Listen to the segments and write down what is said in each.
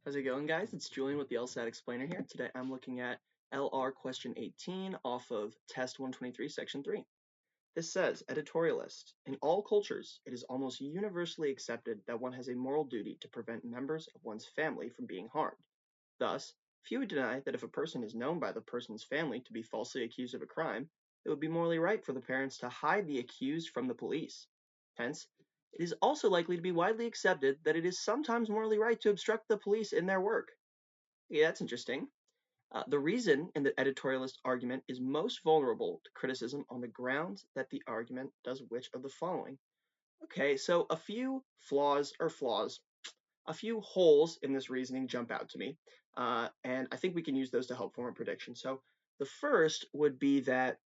How's it going, guys? It's Julian with the LSAT Explainer here. Today I'm looking at LR question 18 off of test 123, section 3. This says, editorialist, in all cultures, it is almost universally accepted that one has a moral duty to prevent members of one's family from being harmed. Thus, few would deny that if a person is known by the person's family to be falsely accused of a crime, it would be morally right for the parents to hide the accused from the police. Hence, it is also likely to be widely accepted that it is sometimes morally right to obstruct the police in their work. Yeah, that's interesting. The reason in the editorialist argument is most vulnerable to criticism on the grounds that the argument does which of the following. Okay, so a few a few holes in this reasoning jump out to me, and I think we can use those to help form a prediction. So the first would be that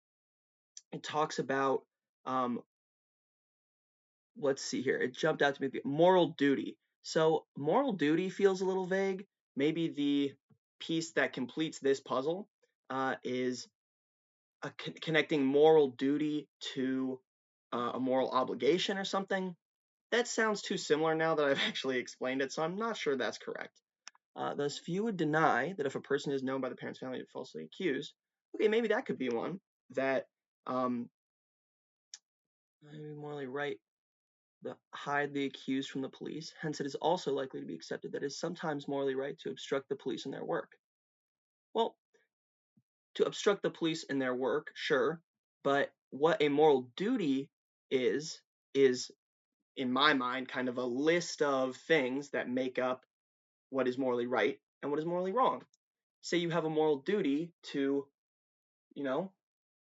it talks about, let's see here, it jumped out to me, moral duty. So moral duty feels a little vague. Maybe the piece that completes this puzzle is connecting moral duty to a moral obligation or something. That sounds too similar now that I've actually explained it, so I'm not sure that's correct. Thus, few would deny that if a person is known by the parent's family to be falsely accused, okay, maybe that could be one that morally right to hide the accused from the police. Hence, it is also likely to be accepted that it is sometimes morally right to obstruct the police in their work. Well, to obstruct the police in their work, sure, but what a moral duty is in my mind kind of a list of things that make up what is morally right and what is morally wrong. Say you have a moral duty to,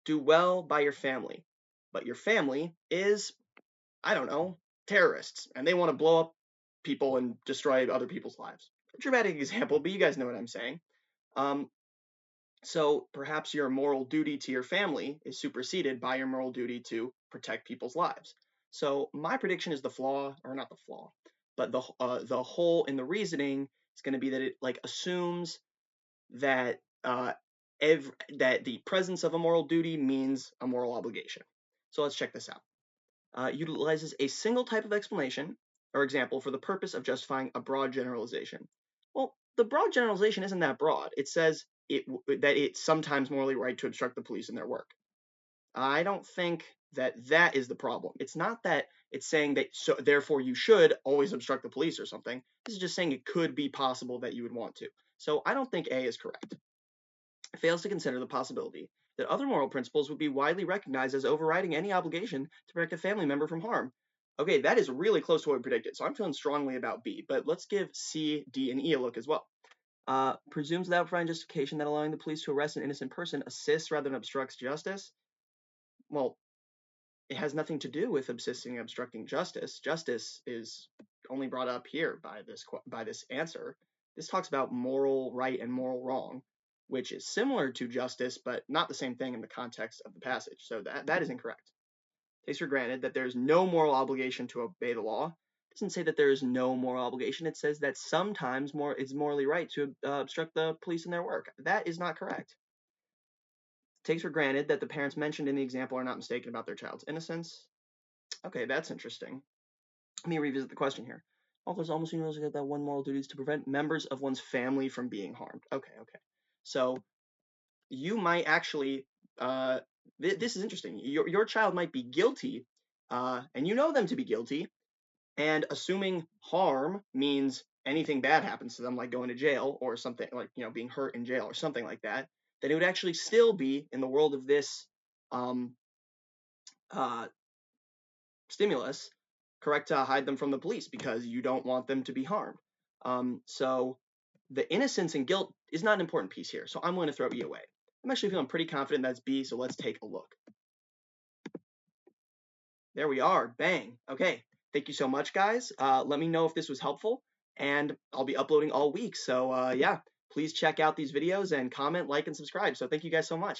do well by your family, but your family is, I don't know, terrorists, and they want to blow up people and destroy other people's lives. A dramatic example, but you guys know what I'm saying. So perhaps your moral duty to your family is superseded by your moral duty to protect people's lives. So my prediction is the flaw, or not the flaw, but the hole in the reasoning is going to be that it assumes that that the presence of a moral duty means a moral obligation. So let's check this out. Utilizes a single type of explanation or example for the purpose of justifying a broad generalization. Well, the broad generalization isn't that broad. It says that it's sometimes morally right to obstruct the police in their work. I don't think that is the problem. It's not that it's saying that so therefore you should always obstruct the police or something. This is just saying it could be possible that you would want to. So I don't think A is correct. It fails to consider the possibility that other moral principles would be widely recognized as overriding any obligation to protect a family member from harm. Okay, that is really close to what we predicted, so I'm feeling strongly about B, but let's give C, D, and E a look as well. Presumes without providing justification that allowing the police to arrest an innocent person assists rather than obstructs justice. Well, it has nothing to do with obstructing justice. Justice is only brought up here by this answer. This talks about moral right and moral wrong, which is similar to justice, but not the same thing in the context of the passage. So that is incorrect. Takes for granted that there's no moral obligation to obey the law. It doesn't say that there is no moral obligation. It says that sometimes it's morally right to obstruct the police in their work. That is not correct. Takes for granted that the parents mentioned in the example are not mistaken about their child's innocence. Okay, that's interesting. Let me revisit the question here. Authors almost universally get that one moral duty is to prevent members of one's family from being harmed. Okay. So you might actually, this is interesting. Your child might be guilty, and you know them to be guilty, and assuming harm means anything bad happens to them, like going to jail or something, like being hurt in jail or something like that, then it would actually still be in the world of this stimulus correct to hide them from the police because you don't want them to be harmed. So the innocence and guilt is not an important piece here. So I'm going to throw E away. I'm actually feeling pretty confident that's B, so let's take a look. There we are. Bang. Okay. Thank you so much, guys. Let me know if this was helpful, and I'll be uploading all week. So yeah, please check out these videos and comment, like, and subscribe. So thank you guys so much.